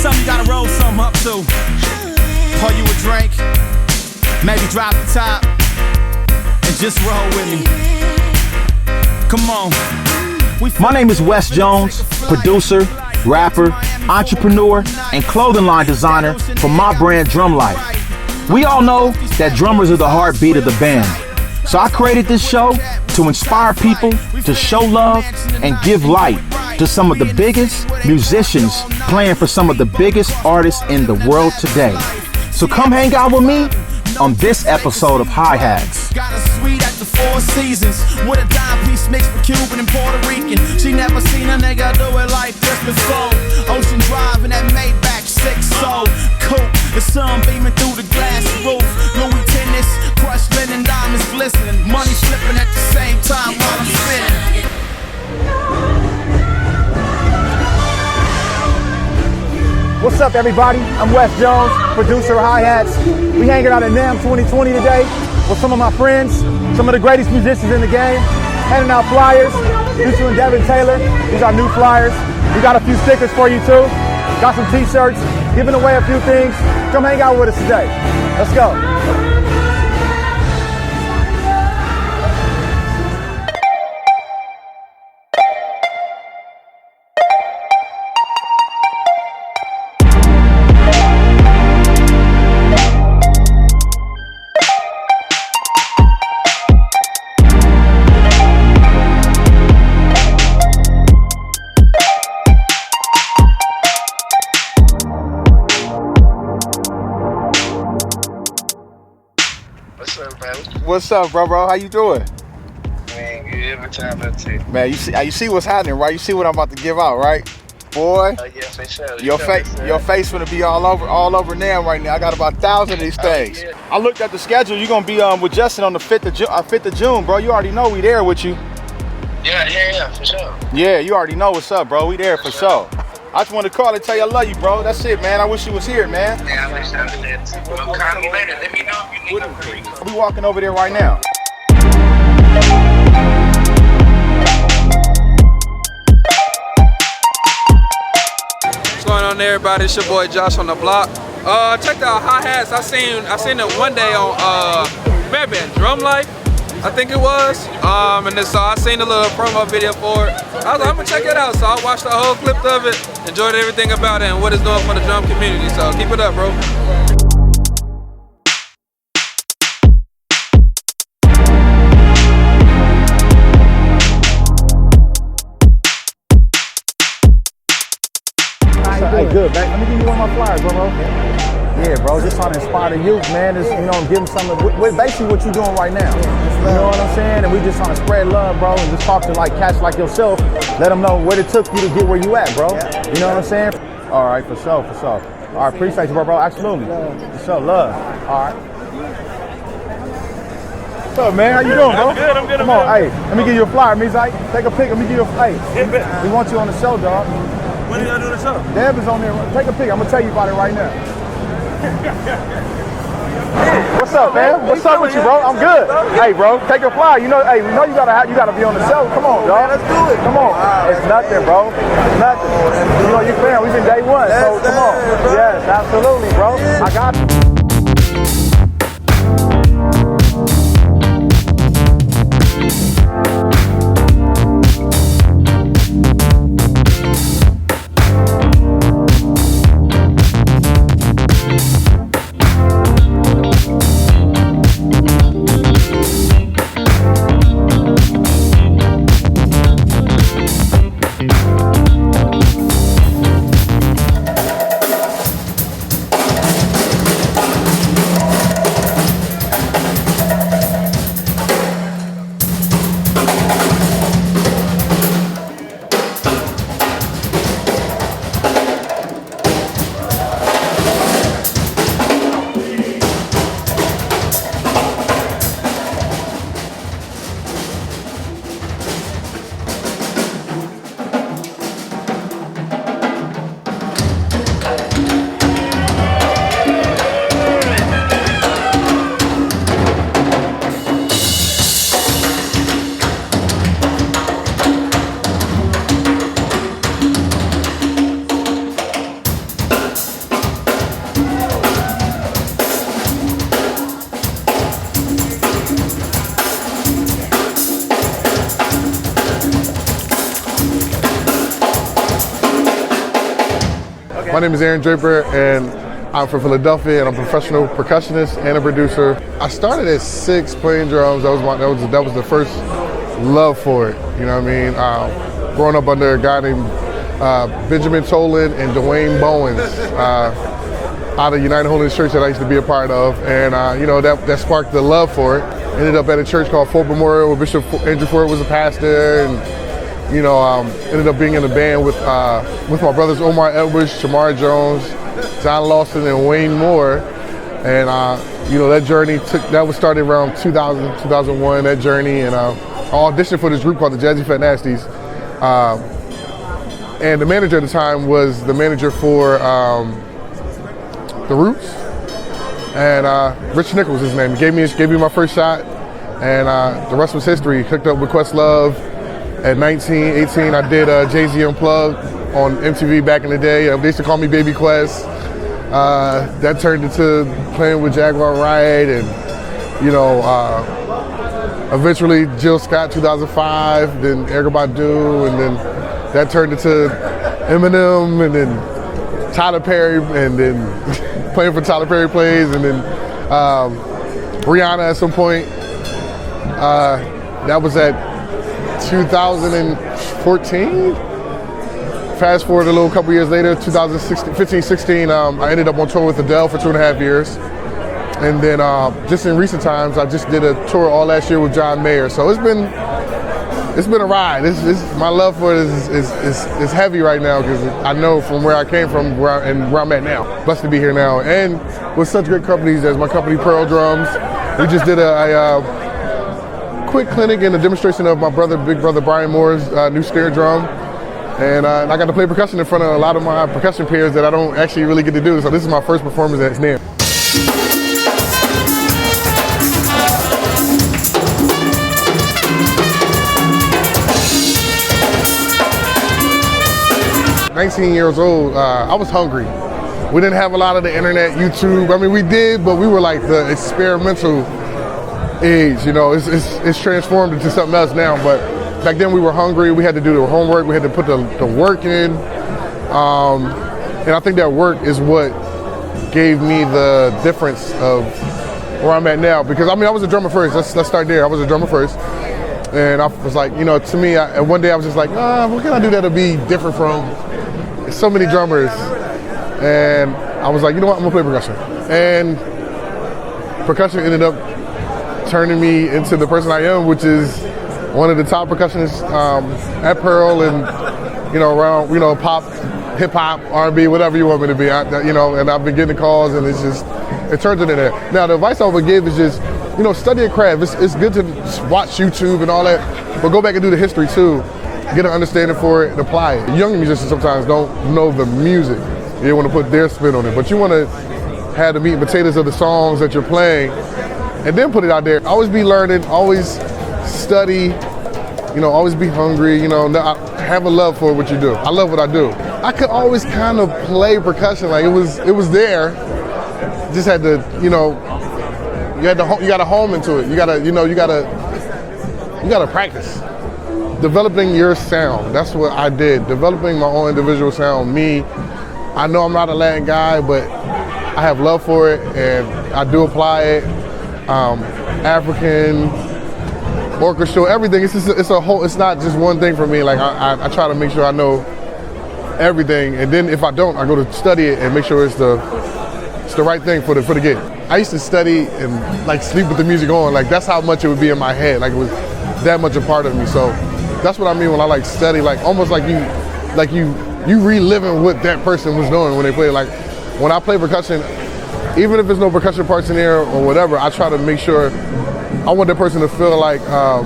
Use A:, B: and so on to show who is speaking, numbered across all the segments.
A: something you gotta roll something up to. Pour you a drink, maybe drop the top, and just roll with me. Come on.
B: My name is Wes Jones, producer, rapper, entrepreneur, and clothing line designer for my brand drumlife. We all know that drummers are the heartbeat of the band. So I created this show to inspire people to show love and give light to some of the biggest musicians playing for some of the biggest artists in the world today. So come hang out with me on this episode of Hi-Hats.
A: Got a suite at the Four Seasons with a dime piece mixed with Cuban and Puerto Rican. She never seen a nigga do it like this before. Ocean Drive in that Maybach 6-so coupe. The sun beaming through the glass roof. Louis tennis, crushed linen, diamonds glistening. Money slipping at the same time while I'm spinning.
B: What's up, everybody? I'm Wes Jones, producer of Hi-Hats. We hanging out at NAMM 2020 today with some of my friends, some of the greatest musicians in the game, handing out flyers. Future and Devin Taylor, these are new flyers. We got a few stickers for you too. Got some t-shirts, giving away a few things. Come hang out with us today. Let's go. What's up, bro? How you doing?
C: Man, good every time I take.
B: Man, you see what's happening, right? You see what I'm about to give out, right? Boy,
C: Yeah, for sure.
B: your face gonna be all over NAMM right now. I got about 1,000 of these things.
C: Yeah.
B: I looked at the schedule. You're gonna be with Justin on the 5th of June, bro. You already know we there with you.
C: Yeah, for sure.
B: Yeah, you already know what's up, bro. We there for sure. I just wanted to call and tell you I love you, bro. That's it, man. I wish you was here, man.
C: Yeah, I wish I was there too. Well, call me later. Let me know if you need a break.
B: I'll be walking over there right now.
D: What's going on, everybody? It's your boy Josh on the block. Check out Hi-Hats. I seen it one day on maybe drumlife, I think it was. And then so I seen a little promo video for it. I was like, I'm gonna check it out. So I watched the whole clip of it, enjoyed everything about it and what it's doing for the drum community. So keep it up, bro.
B: Hey, good, man. Let me give you one of my flyers, bro. Yeah, bro. Just trying to inspire the youth, man. Just, give them something. Basically, what you're doing right now. You know what I'm saying? And we just trying to spread love, bro, and just talk to cats like yourself. Let them know what it took you to get where you at, bro. You know what I'm saying? All right, for sure. All right, appreciate you, bro. Absolutely. For sure, love. All right. What's up, man? How you doing, bro?
E: I'm good.
B: Come on, hey. Let me give you a flyer, Mizite. Take a pic. Let me give you a. Hey, we want you on the show, dog.
E: When are you gonna do the show?
B: Deb is on there. Take a pic. I'm gonna tell you about it right now. What's up, man? What's up with you, bro? I'm good. Hey, bro, take a flyer. We know you gotta be on the show. Come on, dog.
E: Let's do it.
B: Come on. It's nothing, bro. It's nothing. You fan. We've been day one, so come on. Yes, absolutely, bro. I got you.
E: My name is Aaron Draper, and I'm from Philadelphia, and I'm a professional percussionist and a producer. I started at 6 playing drums. That was the first love for it. You know what I mean? Growing up under a guy named Benjamin Tolan and Dwayne Bowens out of United Holiness Church that I used to be a part of, and you know, that sparked the love for it. Ended up at a church called Fort Memorial, where Bishop Andrew Ford was a pastor, and you know, ended up being in the band with my brothers Omar Edwards, Shamar Jones, John Lawson, and Wayne Moore. And you know, that journey was started around 2000, 2001. That journey, and I auditioned for this group called the Jazzy Fat Nasties. And the manager at the time was the manager for The Roots, and Rich Nichols is his name. He gave me my first shot, and the rest was history. Hooked up with Questlove at 19, 18. I did Jay-Z Unplugged on MTV back in the day. They used to call me Baby Quest. That turned into playing with Jaguar Wright, and you know, eventually Jill Scott 2005, then Erykah Badu, and then that turned into Eminem, and then Tyler Perry, and then playing for Tyler Perry Plays, and then Rihanna at some point. That was at 2014. Fast forward a little couple years later, 2015, 16, I ended up on tour with Adele for 2.5 years. And then just in recent times, I just did a tour all last year with John Mayer. So it's been a ride. My love for it is heavy right now, because I know from where I came from and where I'm at now. Blessed to be here now. And with such great companies as my company, Pearl Drums. We just did a quick clinic and a demonstration of my big brother Brian Moore's new snare drum. And I got to play percussion in front of a lot of my percussion peers that I don't actually really get to do. So this is my first performance at NAMM. At 19 years old, I was hungry. We didn't have a lot of the internet, YouTube. I mean, we did, but we were like the experimental age. You know, it's transformed into something else now, but back then we were hungry. We had to do the homework. We had to put the work in. And I think that work is what gave me the difference of where I'm at now. Because I mean, I was a drummer first. Let's start there. I was a drummer first. And I was like, you know, to me, and one day I was just like, what can I do that'll be different from so many drummers? And I was like, you know what, I'm gonna play percussion. And percussion ended up turning me into the person I am, which is one of the top percussionists at Pearl, and you know, around, you know, pop, hip hop, R&B, whatever you want me to be. You know, and I've been getting the calls, and it turns into that. Now, the advice I would give is just, you know, study a craft. It's good to watch YouTube and all that, but go back and do the history too. Get an understanding for it and apply it. Young musicians sometimes don't know the music. They want to put their spin on it, but you want to have the meat and potatoes of the songs that you're playing, and then put it out there. Always be learning, always study, you know, always be hungry, you know, have a love for what you do. I love what I do. I could always kind of play percussion, like it was there. Just had to, you know, you got to home into it. You got to practice. Developing your sound, that's what I did. Developing my own individual sound, me. I know I'm not a Latin guy, but I have love for it, and I do apply it. African, orchestral, everything. It's a whole. It's not just one thing for me. Like I try to make sure I know everything, and then if I don't, I go to study it and make sure it's the right thing for the gig. I used to study and like sleep with the music on. Like that's how much it would be in my head. Like it was that much a part of me. So that's what I mean when I like study. Like almost like you reliving what that person was doing when they played. Like when I play percussion, even if there's no percussion parts in there or whatever, I try to make sure I want that person to feel like how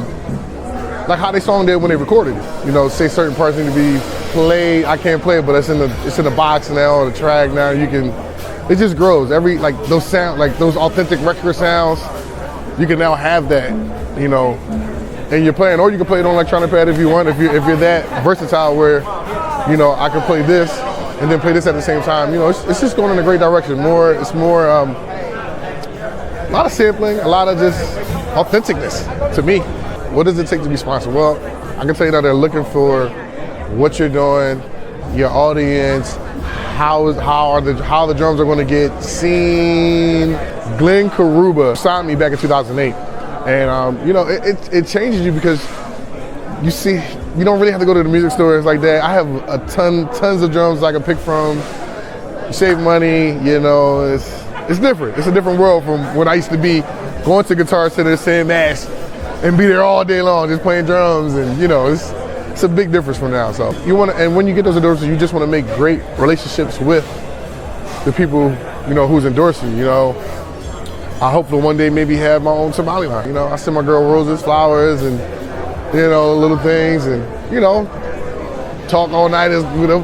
E: they song did when they recorded it. You know, say certain parts need to be played. I can't play it, but it's in the box now, or the track now. You can. It just grows. Every like those sound, like those authentic record sounds, you can now have that. You know, and you're playing, or you can play it on electronic pad if you want. If you're that versatile, where you know I can play this and then play this at the same time. You know, it's just going in a great direction. It's more a lot of sampling, a lot of just authenticness to me. What does it take to be sponsored? Well, I can tell you that they're looking for what you're doing, your audience, how the drums are going to get seen. Glenn Karuba signed me back in 2008, and you know, it changes you because you see, you don't really have to go to the music stores like that. I have tons of drums I can pick from. You save money, you know, it's different. It's a different world from when I used to be going to Guitar Center, saying mass, and be there all day long just playing drums, and you know, it's a big difference from now. So you want to, and when you get those endorsements, you just want to make great relationships with the people, you know, who's endorsing. You know, I hope to one day maybe have my own tamale line. You know, I send my girl roses, flowers, and you know, little things, and you know, talk all night,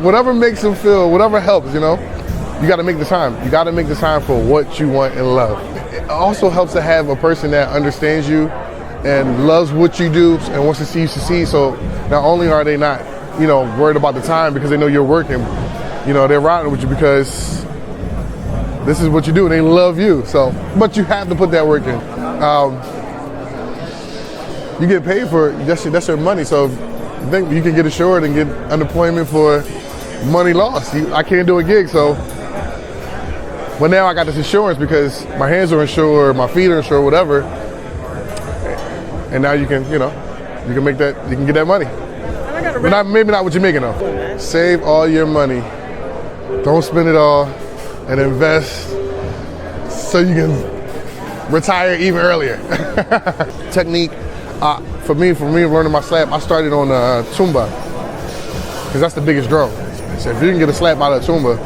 E: whatever makes them feel, whatever helps. You know, you got to make the time. You got to make the time for what you want and love. It also helps to have a person that understands you and loves what you do and wants to see you succeed. So not only are they not, you know, worried about the time because they know you're working, you know, they're riding with you because this is what you do and they love you. So, but you have to put that work in. You get paid for it, that's your money. So I think you can get assured and get unemployment for money lost. I can't do a gig, so. But now I got this insurance because my hands are insured, my feet are insured, whatever. And now you can, you know, you can make that, you can get that money. But maybe not what you're making though. Save all your money. Don't spend it all and invest so you can retire even earlier. Technique, for me learning my slap, I started on tuba because that's the biggest drum. So if you can get a slap out of tuba,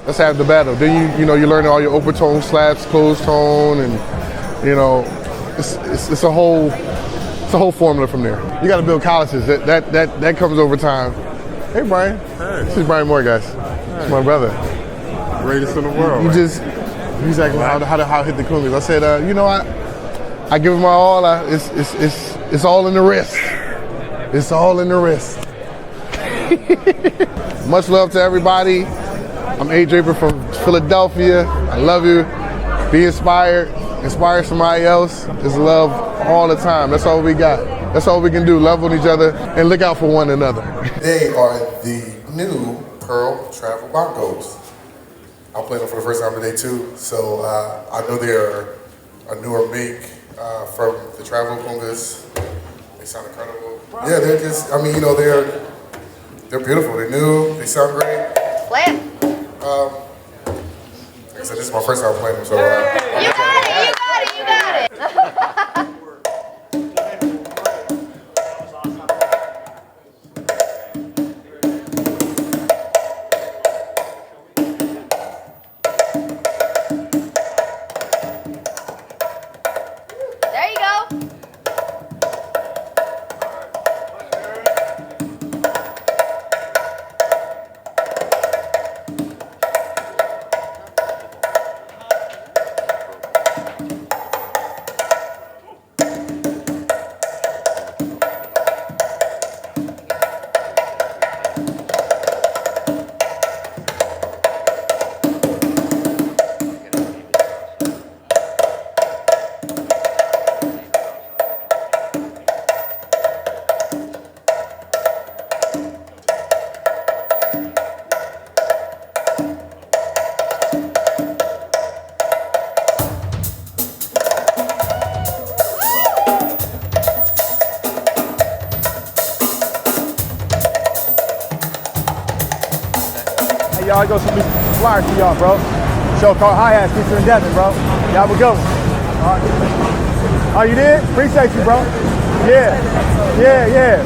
E: let's have the battle. Then you know, you're learning all your open tone slaps, closed tone, and you know, it's a whole formula from there. You got to build calluses. That comes over time. Hey Brian, hey. This is Brian Moore, guys. Hey. It's my brother.
F: Greatest in the world.
E: He's like, how to hit the kungas. I said, you know, I give him my all. It's all in the wrist. It's all in the wrist. Much love to everybody. I'm A. Draper from Philadelphia. I love you. Be inspired. Inspire somebody else. It's love all the time. That's all we got. That's all we can do. Love on each other and look out for one another.
G: They are the new Pearl Travel Broncos. I'm playing them for the first time today too. So I know they're a newer make from the Travel Congas. They sound incredible. Yeah, they're just, I mean, you know, they're beautiful. They're new. They sound great.
H: Play it.
G: Like I said, this is my first time playing them, so.
H: You got it. You got it. There you go.
B: Y'all, I got some flyers for y'all, bro. Show called Hi-Hats featuring Devin, bro. Y'all will go. All right. Oh, you did? Appreciate you, bro. Yeah.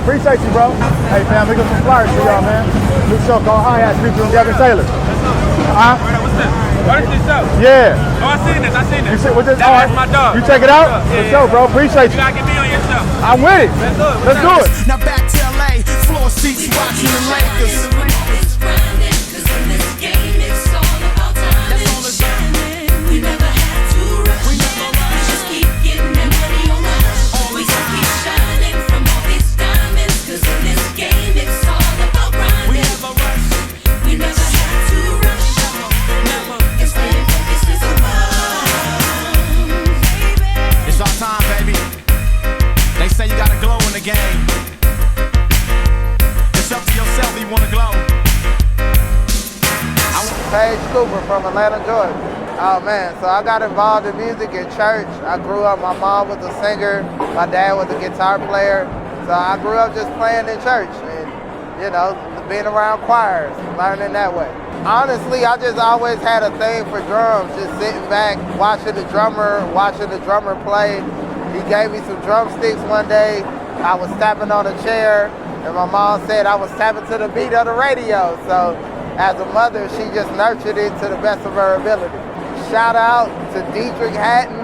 B: Appreciate you, bro. Hey, fam, we got some flyers for y'all, man. New show called Hi-Hats featuring Devin Taylor.
D: What's that? What is this show?
B: Yeah.
D: Oh, I seen this.
B: You see, what this,
D: That's my dog.
B: You check it out?
D: Yeah.
B: For sure, bro. Appreciate you.
D: You gotta get me on your show.
B: I'm with it. Let's do it.
A: Now back to LA, floor seats watching the Lakers. Say you gotta glow in the game. It's up to yourself if you wanna glow.
I: Paige Cooper from Atlanta, Georgia. Oh man, so I got involved in music in church. I grew up, my mom was a singer, my dad was a guitar player. So I grew up just playing in church and, you know, being around choirs, learning that way. Honestly, I just always had a thing for drums, just sitting back, watching the drummer play. He gave me some drumsticks one day. I was tapping on a chair, and my mom said I was tapping to the beat of the radio. So as a mother, she just nurtured it to the best of her ability. Shout out to Dietrich Hatton.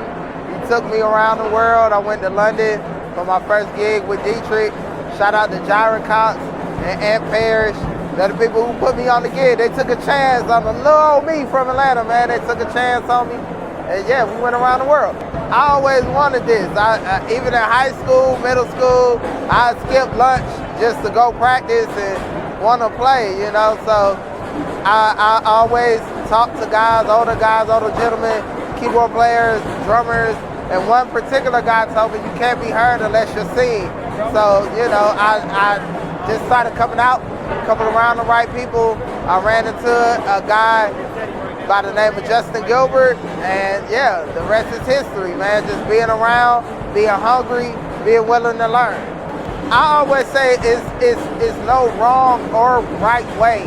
I: He took me around the world. I went to London for my first gig with Dietrich. Shout out to Jaron Cox and Ant Parrish. They're the people who put me on the gig. They took a chance on the little old me from Atlanta, man. They took a chance on me. And yeah, we went around the world. I always wanted this. Even in high school, middle school, I'd skip lunch just to go practice and want to play, you know. So I always talk to guys, older gentlemen, keyboard players, drummers. And one particular guy told me you can't be heard unless you're seen. So, you know, I just started coming around the right people. I ran into a guy by the name of Justin Gilbert, and yeah, the rest is history, man. Just being around, being hungry, being willing to learn. I always say it's no wrong or right way,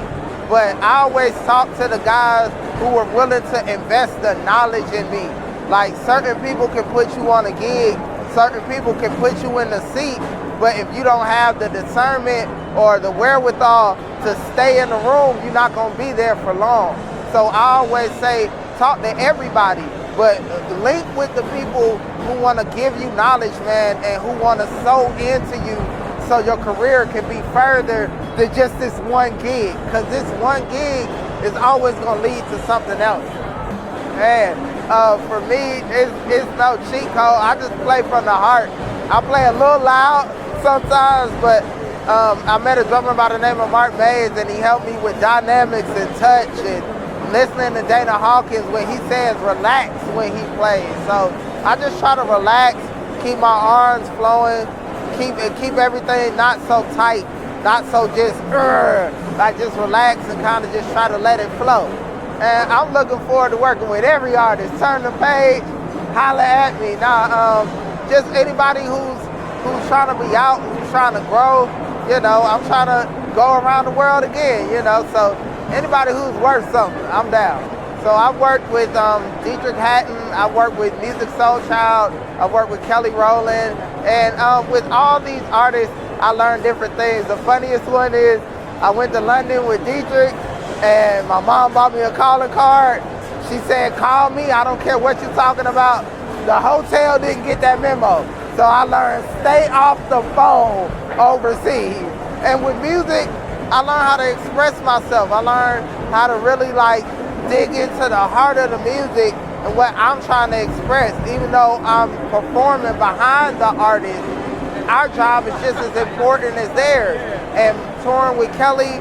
I: but I always talk to the guys who are willing to invest the knowledge in me. Like, certain people can put you on a gig, certain people can put you in the seat, but if you don't have the discernment or the wherewithal to stay in the room, you're not gonna be there for long. So I always say, talk to everybody, but link with the people who wanna give you knowledge, man, and who wanna sow into you so your career can be further than just this one gig. Cause this one gig is always gonna lead to something else. And for me, it's no cheat code. I just play from the heart. I play a little loud sometimes, but I met a drummer by the name of Mark Mays, and he helped me with dynamics and touch and listening to Dana Hawkins when he says relax when he plays. So I just try to relax, keep my arms flowing, keep everything not so tight, not so just like just relax and kind of just try to let it flow. And I'm looking forward to working with every artist. Turn the page, holler at me. Now, just anybody who's trying to be out, who's trying to grow, you know, I'm trying to go around the world again, you know, so anybody who's worth something, I'm down. So I've worked with Dietrich Hatton, I worked with Music Soul Child, I worked with Kelly Rowland, and with all these artists, I learned different things. The funniest one is I went to London with Dietrich, and my mom bought me a calling card. She said, call me, I don't care what you're talking about. The hotel didn't get that memo. So I learned stay off the phone overseas. And with music, I learned how to express myself. I learned how to really like dig into the heart of the music and what I'm trying to express. Even though I'm performing behind the artist, our job is just as important as theirs. And touring with Kelly,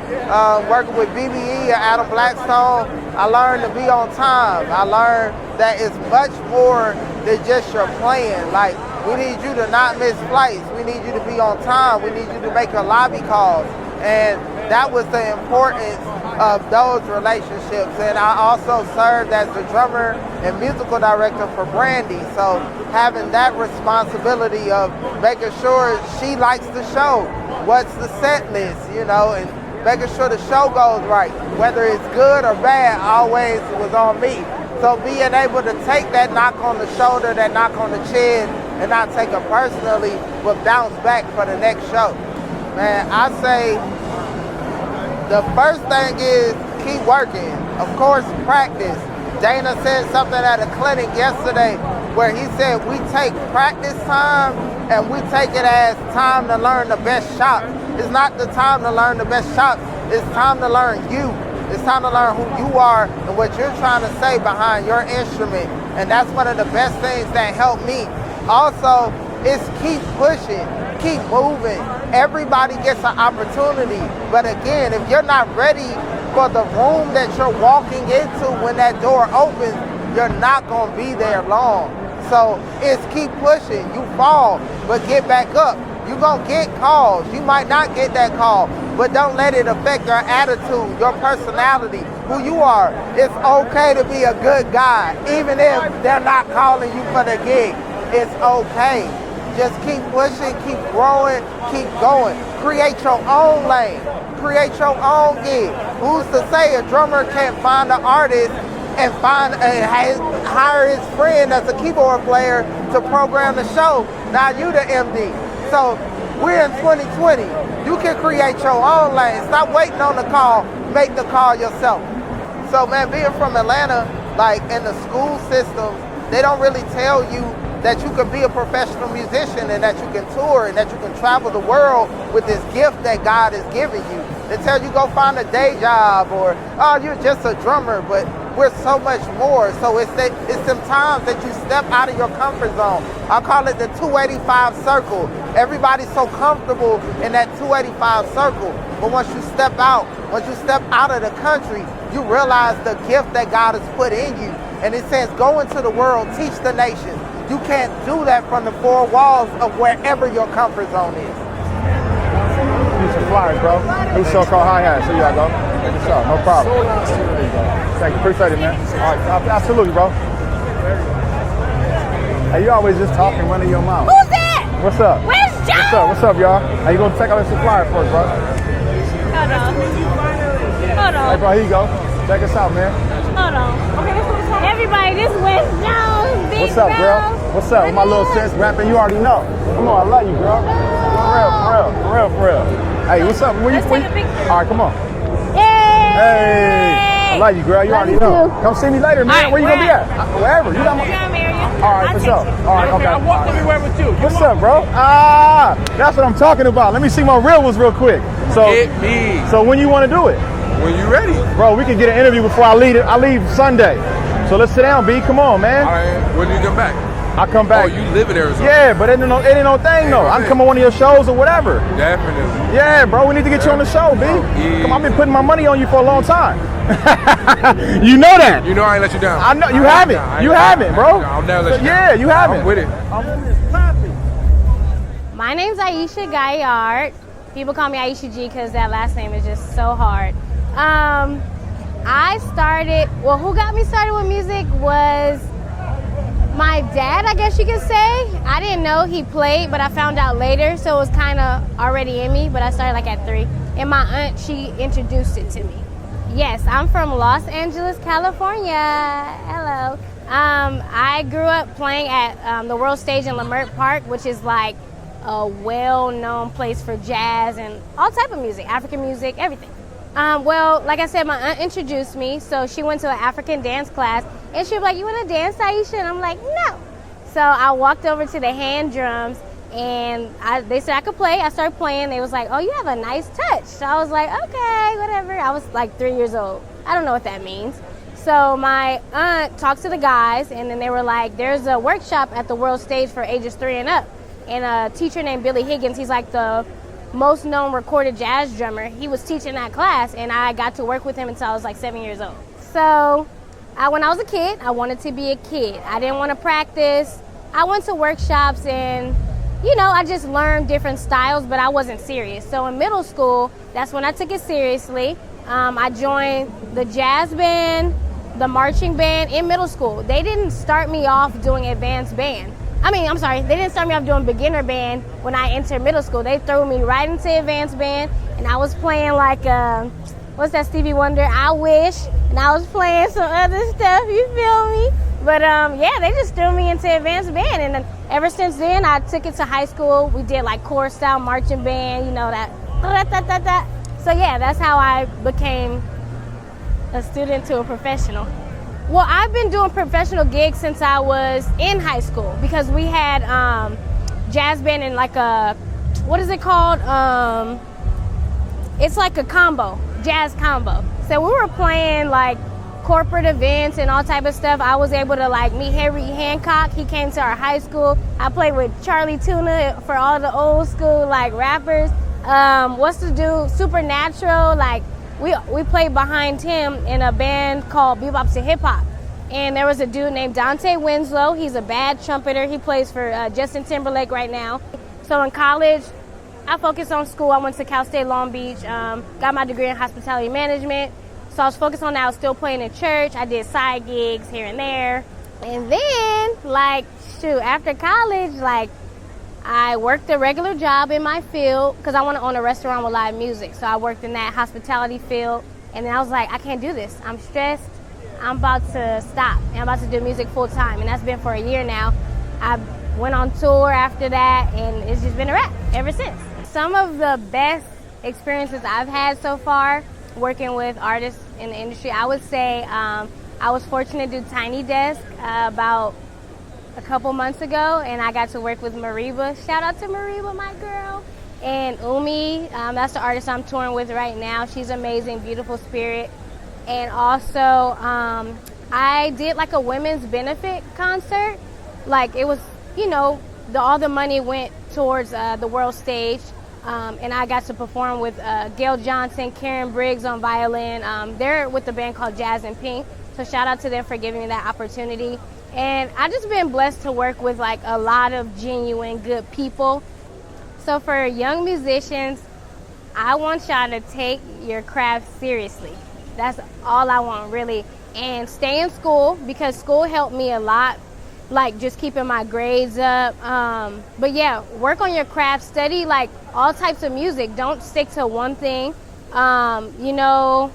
I: working with BBE and Adam Blackstone, I learned to be on time. I learned that it's much more than just your playing. Like, we need you to not miss flights. We need you to be on time. We need you to make your lobby calls. And that was the importance of those relationships. And I also served as the drummer and musical director for Brandy. So having that responsibility of making sure she likes the show, what's the set list, you know, and making sure the show goes right. Whether it's good or bad, always was on me. So being able to take that knock on the shoulder, that knock on the chin, and not take it personally, but bounce back for the next show. Man, I say the first thing is keep working. Of course, practice. Dana said something at a clinic yesterday where he said we take practice time and we take it as time to learn the best shots. It's not the time to learn the best shots. It's time to learn you. It's time to learn who you are and what you're trying to say behind your instrument. And that's one of the best things that helped me. Also, it's keep pushing, keep moving. Everybody gets an opportunity. But again, if you're not ready for the room that you're walking into when that door opens, you're not going to be there long. So it's keep pushing. You fall, but get back up. You're going to get calls. You might not get that call, but don't let it affect your attitude, your personality, who you are. It's okay to be a good guy, even if they're not calling you for the gig. It's okay. Just keep pushing, keep growing, keep going. Create your own lane. Create your own gig. Who's to say a drummer can't find an artist and hire his friend that's a keyboard player to program the show? Now you the MD. So we're in 2020. You can create your own lane. Stop waiting on the call. Make the call yourself. So man, being from Atlanta, like in the school system, they don't really tell you that you could be a professional musician and that you can tour and that you can travel the world with this gift that God has given you. They tell you go find a day job or, oh, you're just a drummer, but we're so much more. So it's some times that you step out of your comfort zone. I call it the 285 circle. Everybody's so comfortable in that 285 circle. But once you step out of the country, you realize the gift that God has put in you. And it says, go into the world, teach the nations. You can't do that from the four walls of wherever your comfort zone is.
J: Need some flyers, bro. New show called Hi-Hats. Here y'all go. Good show, no problem. Thank you, appreciate it, man. All right, absolutely, bro. Hey, you always just talking, running your mouth.
H: Who's that?
J: What's up?
H: Where's Joe?
J: What's up, y'all? How you gonna check out some flyers for us, bro?
H: Hold on.
J: Hey, bro, here you go. Check us out, man.
H: Hold on. Okay, everybody, this is Wes Jones. Big
J: What's up, girl? What's up with my little sis rapping? You already know. Come on, I love you, girl. For real. Hey, what's up?
H: Let's take a picture.
J: All right, come on.
H: Hey!
J: I love you, girl. You already know. Come see me later, man. Where you gonna be at? Wherever. You got my... All right, for sure. All right, okay.
K: I walk everywhere with you.
J: What's up, bro? That's what I'm talking about. Let me see my real ones real quick. So when you want to do it?
D: When you ready.
J: Bro, we can get an interview before I leave. I leave Sunday. So let's sit down, B. Come on, man.
D: All right. When do you come back?
J: I come back.
D: Oh, you live in Arizona?
J: Yeah, but it ain't no thing, though. I can come on one of your shows or whatever.
D: Definitely.
J: Yeah, bro, we need to get you on the show, B.
D: Yeah.
J: Come on, I've been putting my money on you for a long time. You know that.
D: You know I ain't let you down.
J: I know. You haven't. You haven't, bro.
D: I'll never let you down.
J: Yeah, you haven't.
D: I'm with it.
H: My name's Aisha Gaillard. People call me Aisha G because that last name is just so hard. Who got me started with music was my dad, I guess you could say. I didn't know he played, but I found out later, so it was kind of already in me, but I started like at 3. And my aunt, she introduced it to me. Yes, I'm from Los Angeles, California. Hello. I grew up playing at the World Stage in Leimert Park, which is like a well-known place for jazz and all type of music, African music, everything. Well, like I said, my aunt introduced me, so she went to an African dance class, and she was like, you want to dance, Aisha? And I'm like, no. So I walked over to the hand drums, and they said I could play. I started playing. They was like, oh, you have a nice touch. So I was like, okay, whatever. I was like 3 years old. I don't know what that means. So my aunt talked to the guys, and then they were like, there's a workshop at the World Stage for ages 3 and up. And a teacher named Billy Higgins, he's like the most known recorded jazz drummer. He was teaching that class, and I got to work with him until I was like 7 years old. So when I was a kid, I wanted to be a kid. I didn't want to practice. I went to workshops and, I just learned different styles, but I wasn't serious. So in middle school, that's when I took it seriously. I joined the jazz band, the marching band in middle school. They didn't start me off doing advanced band. They didn't start me off doing beginner band when I entered middle school. They threw me right into advanced band, and I was playing like, what's that Stevie Wonder, I Wish, and I was playing some other stuff, you feel me? But they just threw me into advanced band, and then ever since then, I took it to high school. We did like chorus style marching band, that. So yeah, that's how I became a student to a professional. Well, I've been doing professional gigs since I was in high school because we had jazz band and like what is it called? It's like a combo, jazz combo. So we were playing like corporate events and all type of stuff. I was able to like meet Harry Hancock. He came to our high school. I played with Charlie Tuna for all the old school like rappers. Supernatural, like we played behind him in a band called Bebop to Hip Hop. And there was a dude named Dante Winslow. He's a bad trumpeter. He plays for Justin Timberlake right now. So in college, I focused on school. I went to Cal State Long Beach, got my degree in hospitality management. So I was focused on that. I was still playing in church. I did side gigs here and there. And then, like, shoot, after college, like, I worked a regular job in my field because I want to own a restaurant with live music. So I worked in that hospitality field. And then I was like, I can't do this. I'm stressed. I'm about to stop. And I'm about to do music full time. And that's been for a year now. I went on tour after that, and it's just been a wrap ever since. Some of the best experiences I've had so far working with artists in the industry, I would say I was fortunate to do Tiny Desk about a couple months ago, and I got to work with Mariba. Shout out to Mariba, my girl. And Umi, that's the artist I'm touring with right now. She's amazing, beautiful spirit. And also, I did like a women's benefit concert. Like it was, you know, all the money went towards the world stage. And I got to perform with Gail Johnson, Karen Briggs on violin. They're with the band called Jazz and Pink. So shout out to them for giving me that opportunity. And I've just been blessed to work with like a lot of genuine good people. So for young musicians, I want y'all to take your craft seriously. That's all I want, really. And stay in school, because school helped me a lot, like just keeping my grades up. But yeah, work on your craft, study like all types of music. Don't stick to one thing. You know,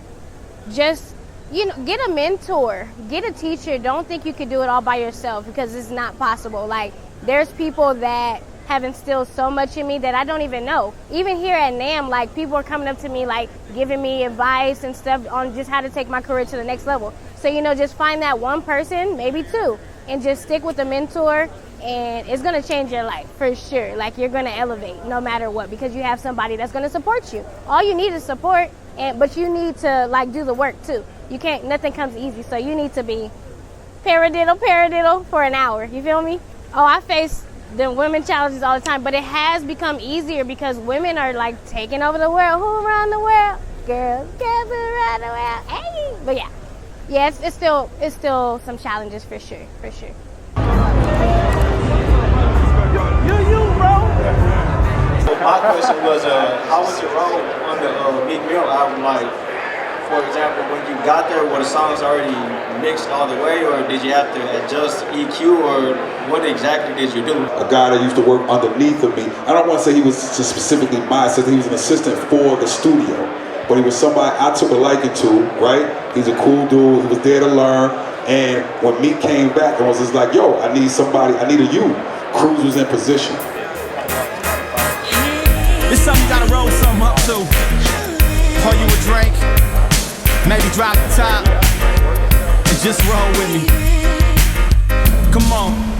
H: just, you know, get a mentor, get a teacher. Don't think you could do it all by yourself, because it's not possible. Like there's people that have instilled so much in me that I don't even know. Even here at NAMM, like people are coming up to me like giving me advice and stuff on just how to take my career to the next level. So, you know, just find that one person, maybe two, and just stick with the mentor, and it's gonna change your life for sure. Like you're gonna elevate no matter what, because you have somebody that's gonna support you. All you need is support, but you need to like do the work too. You can't, nothing comes easy, so you need to be paradiddle for an hour, you feel me? Oh, I face the women challenges all the time, but it has become easier because women are like taking over the world. Who around the world? Girls around the world. Hey, but yeah, it's still some challenges for sure.
K: My question was, how was your role on the Meek Mill album? Like, for example, when you got there, were the songs already mixed all the way, or did you have to adjust EQ, or what exactly did you do?
L: A guy that used to work underneath of me. I don't want to say he was just specifically my assistant. He was an assistant for the studio, but he was somebody I took a liking to, right? He's a cool dude. He was there to learn. And when Meek came back, I was just like, yo, I need somebody. I need a you. Cruz was in position.
A: It's something you gotta roll something up to. Pour you a drink, maybe drop the top, and just roll with me. Come on.